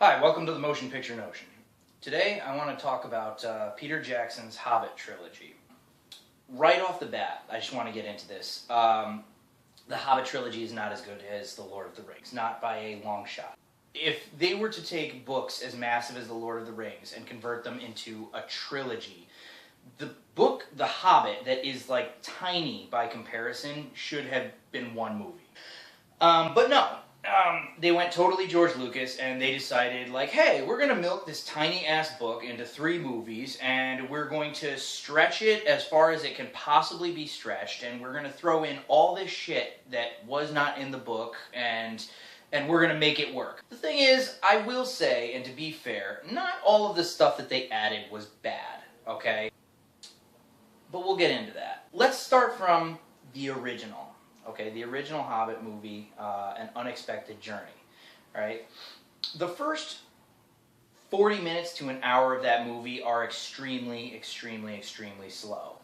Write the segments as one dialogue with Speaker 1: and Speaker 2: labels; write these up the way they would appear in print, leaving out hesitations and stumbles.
Speaker 1: Hi, welcome to the Motion Picture Notion. Today I want to talk about Peter Jackson's Hobbit Trilogy. Right off the bat, I just want to get into this. The Hobbit Trilogy is not as good as The Lord of the Rings, not by a long shot. If they were to take books as massive as The Lord of the Rings and convert them into a trilogy, the book The Hobbit, that is like tiny by comparison, should have been one movie. But no. They went totally George Lucas and they decided, like, hey, we're going to milk this tiny-ass book into 3 movies and we're going to stretch it as far as it can possibly be stretched, and we're going to throw in all this shit that was not in the book and we're going to make it work. The thing is, I will say, and to be fair, not all of the stuff that they added was bad, okay? But we'll get into that. Let's start from the original. Okay, the original Hobbit movie, An Unexpected Journey, right? The first 40 minutes to an hour of that movie are extremely slow.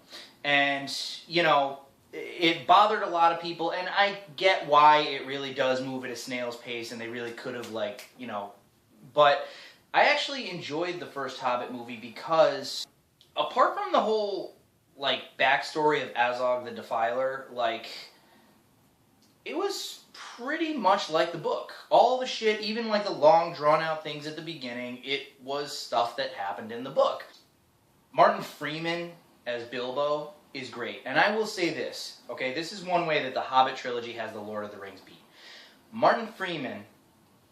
Speaker 1: And, you know, it bothered a lot of people, and I get why it really does move at a snail's pace, and they really could have, like, you know, but I actually enjoyed the first Hobbit movie because, apart from the whole, like, backstory of Azog the Defiler, like, it was pretty much like the book. All the shit, even like the long drawn-out things at the beginning, it was stuff that happened in the book. Martin Freeman as Bilbo is great. And I will say this, okay, this is one way that the Hobbit trilogy has the Lord of the Rings beat. Martin Freeman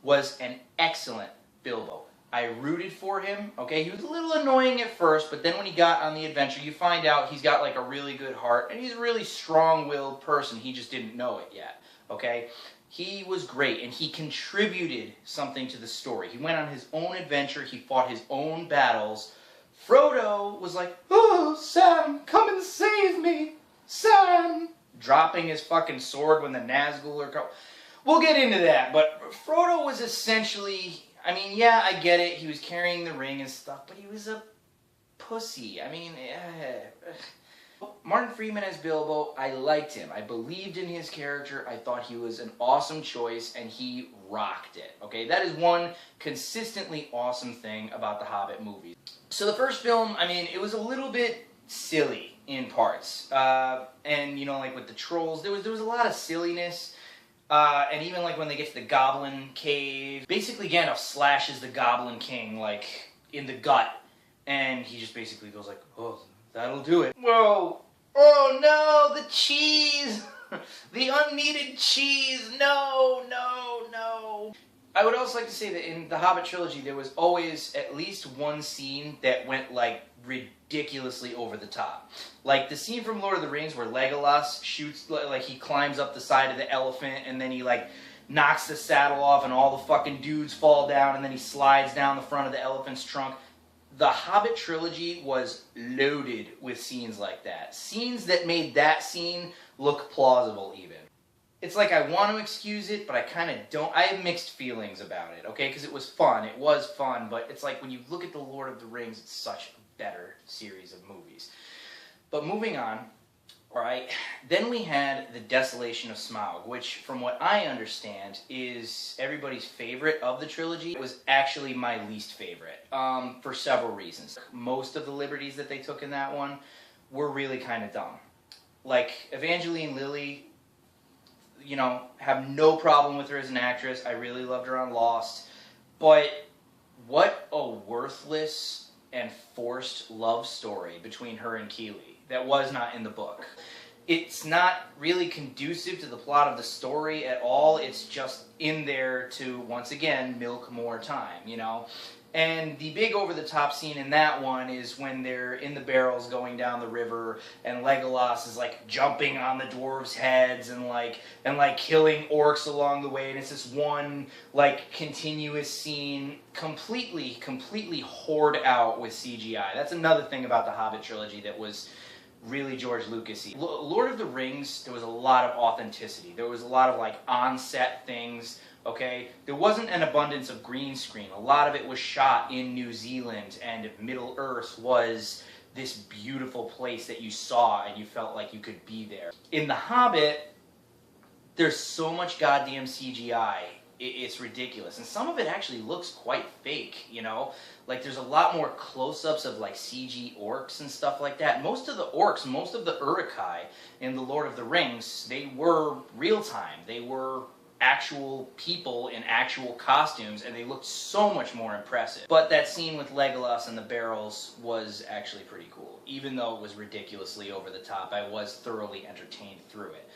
Speaker 1: was an excellent Bilbo. I rooted for him, okay? He was a little annoying at first, but then when he got on the adventure, you find out he's got like a really good heart, and he's a really strong-willed person. He just didn't know it yet, okay? He was great, and he contributed something to the story. He went on his own adventure. He fought his own battles. Frodo was like, "Oh, Sam, come and save me, Sam!" dropping his fucking sword when the Nazgul are coming. We'll get into that, but Frodo was essentially... I mean, yeah, I get it. He was carrying the ring and stuff, but he was a pussy. I mean, Martin Freeman as Bilbo, I liked him. I believed in his character. I thought he was an awesome choice, and he rocked it. Okay, that is one consistently awesome thing about the Hobbit movies. So the first film, I mean, it was a little bit silly in parts. And, you know, like with the trolls, there was a lot of silliness. And even like when they get to the Goblin Cave, basically Gandalf slashes the Goblin King like in the gut, and he just basically goes like, "Oh, that'll do it." Whoa! Oh no, the cheese! The unneeded cheese! No, no, no! I would also like to say that in the Hobbit trilogy, there was always at least one scene that went like ridiculously over the top. Like the scene from Lord of the Rings where Legolas shoots, like he climbs up the side of the elephant and then he like knocks the saddle off and all the fucking dudes fall down and then he slides down the front of the elephant's trunk. The Hobbit trilogy was loaded with scenes like that. Scenes that made that scene look plausible even. It's like I want to excuse it, but I kind of don't. I have mixed feelings about it, okay? Because it was fun. It was fun, but it's like when you look at The Lord of the Rings, it's such a better series of movies. But moving on, alright, then we had The Desolation of Smaug, which, from what I understand, is everybody's favorite of the trilogy. It was actually my least favorite, for several reasons. Most of the liberties that they took in that one were really kind of dumb. Like, Evangeline Lilly, you know, have no problem with her as an actress. I really loved her on Lost. But what a worthless and forced love story between her and Keeley that was not in the book. It's not really conducive to the plot of the story at all. It's just in there to, once again, milk more time, you know? And the big over-the-top scene in that one is when they're in the barrels going down the river, and Legolas is like jumping on the dwarves' heads and like killing orcs along the way, and it's this one like continuous scene, completely whored out with CGI. That's another thing about the Hobbit trilogy that was really George Lucas-y. Lord of the Rings, there was a lot of authenticity. There was a lot of like on-set things. Okay, there wasn't an abundance of green screen. A lot of it was shot in New Zealand, and Middle Earth was this beautiful place that you saw and you felt like you could be there. In The Hobbit, there's so much goddamn CGI it's ridiculous. And some of it actually looks quite fake, you know? Like, there's a lot more close-ups of, like, CG orcs and stuff like that. Most of the orcs, most of the Uruk-hai in The Lord of the Rings, they were real-time. They were actual people in actual costumes, and they looked so much more impressive. But that scene with Legolas and the barrels was actually pretty cool. Even though it was ridiculously over the top, I was thoroughly entertained through it.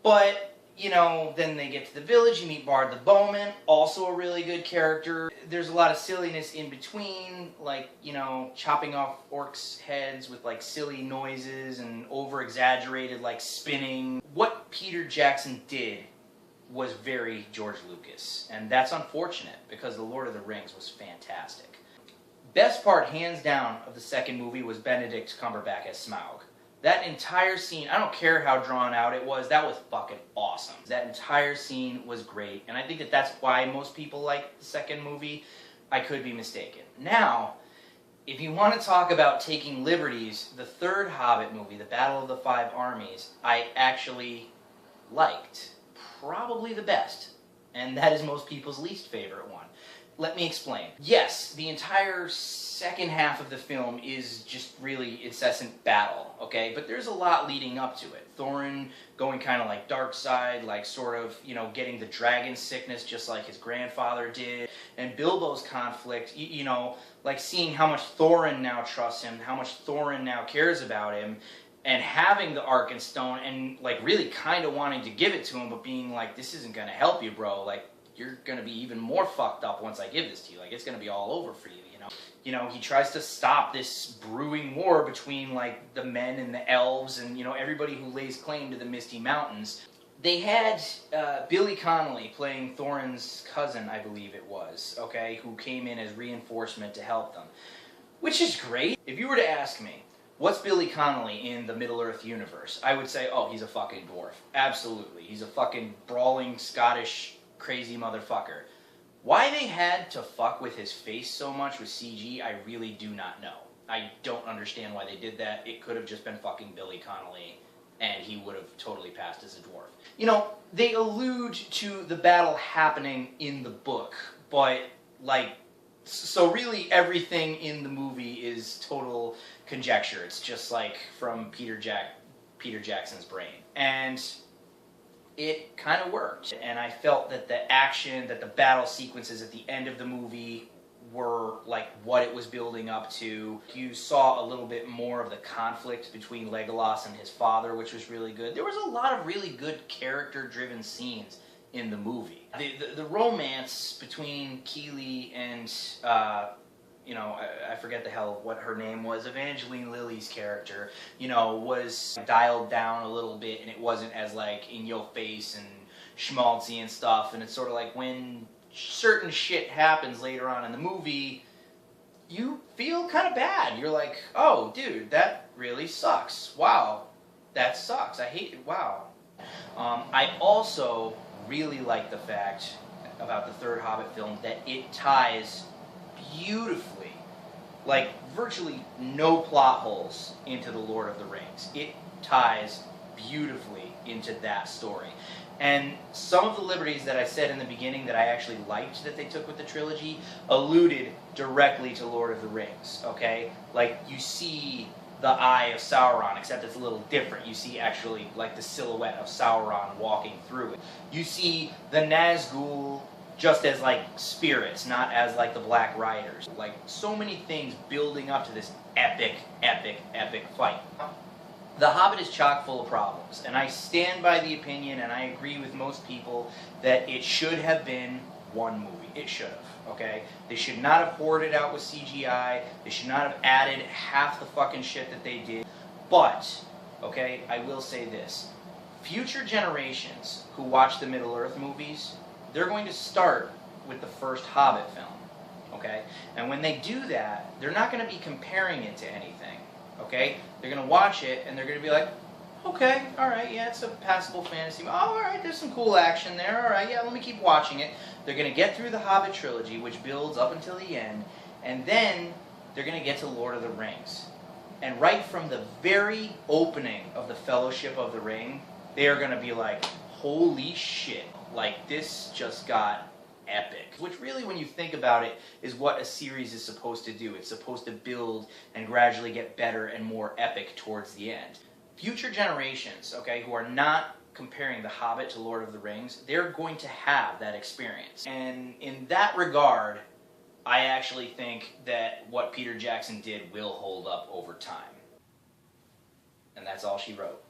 Speaker 1: But, you know, then they get to the village, you meet Bard the Bowman, also a really good character. There's a lot of silliness in between, like, you know, chopping off orcs' heads with, like, silly noises and over-exaggerated, like, spinning. What Peter Jackson did was very George Lucas, and that's unfortunate because The Lord of the Rings was fantastic. Best part, hands down, of the second movie was Benedict Cumberbatch as Smaug. That entire scene, I don't care how drawn out it was, that was fucking awesome. That entire scene was great, and I think that that's why most people like the second movie. I could be mistaken. Now, if you want to talk about taking liberties, the third Hobbit movie, The Battle of the Five Armies, I actually liked. Probably the best, and that is most people's least favorite one. Let me explain. Yes, the entire second half of the film is just really incessant battle, okay? But there's a lot leading up to it. Thorin going kind of like dark side, like sort of, you know, getting the dragon sickness just like his grandfather did. And Bilbo's conflict, you know, like seeing how much Thorin now trusts him, how much Thorin now cares about him, and having the Arkenstone and, like, really kind of wanting to give it to him, but being like, this isn't going to help you, bro. Like, you're going to be even more fucked up once I give this to you. Like, it's going to be all over for you, you know? You know, he tries to stop this brewing war between, like, the men and the elves and, you know, everybody who lays claim to the Misty Mountains. They had Billy Connolly playing Thorin's cousin, I believe it was, okay, who came in as reinforcement to help them, which is great. If you were to ask me, what's Billy Connolly in the Middle-earth universe? I would say, oh, he's a fucking dwarf. Absolutely. He's a fucking brawling, Scottish, crazy motherfucker. Why they had to fuck with his face so much with CG, I really do not know. I don't understand why they did that. It could have just been fucking Billy Connolly, and he would have totally passed as a dwarf. You know, they allude to the battle happening in the book, but, like, so really everything in the movie is total conjecture. It's just like from Peter Jackson's brain. And it kind of worked. And I felt that the action, that the battle sequences at the end of the movie were like what it was building up to. You saw a little bit more of the conflict between Legolas and his father, which was really good. There was a lot of really good character-driven scenes in the movie. The romance between Keely and, you know, I forget the hell what her name was, Evangeline Lilly's character, you know, was dialed down a little bit, and it wasn't as, like, in your face and schmaltzy and stuff, and it's sort of like when certain shit happens later on in the movie, you feel kind of bad. You're like, oh, dude, that really sucks. Wow, that sucks. I hate it. Wow. I also really like the fact about the third Hobbit film that it ties beautifully, like virtually no plot holes, into The Lord of the Rings. It ties beautifully into that story. And some of the liberties that I said in the beginning that I actually liked that they took with the trilogy alluded directly to Lord of the Rings, okay? Like, you see the eye of Sauron, except it's a little different. You see actually like the silhouette of Sauron walking through it. You see the Nazgul just as like spirits, not as like the Black Riders. Like, so many things building up to this epic, epic, epic fight. The Hobbit is chock full of problems, and I stand by the opinion, and I agree with most people, that it should have been one movie. It should have, okay? They should not have hoarded out with CGI. They should not have added half the fucking shit that they did. But, okay, I will say this. Future generations who watch the Middle-earth movies, they're going to start with the first Hobbit film, okay? And when they do that, they're not going to be comparing it to anything, okay? They're going to watch it, and they're going to be like, okay, alright, yeah, it's a passable fantasy. Oh, alright, there's some cool action there. Alright, yeah, let me keep watching it. They're going to get through the Hobbit Trilogy, which builds up until the end, and then they're going to get to Lord of the Rings. And right from the very opening of the Fellowship of the Ring, they are going to be like, holy shit, like this just got epic. Which really, when you think about it, is what a series is supposed to do. It's supposed to build and gradually get better and more epic towards the end. Future generations, okay, who are not comparing The Hobbit to Lord of the Rings, they're going to have that experience. And in that regard, I actually think that what Peter Jackson did will hold up over time. And that's all she wrote.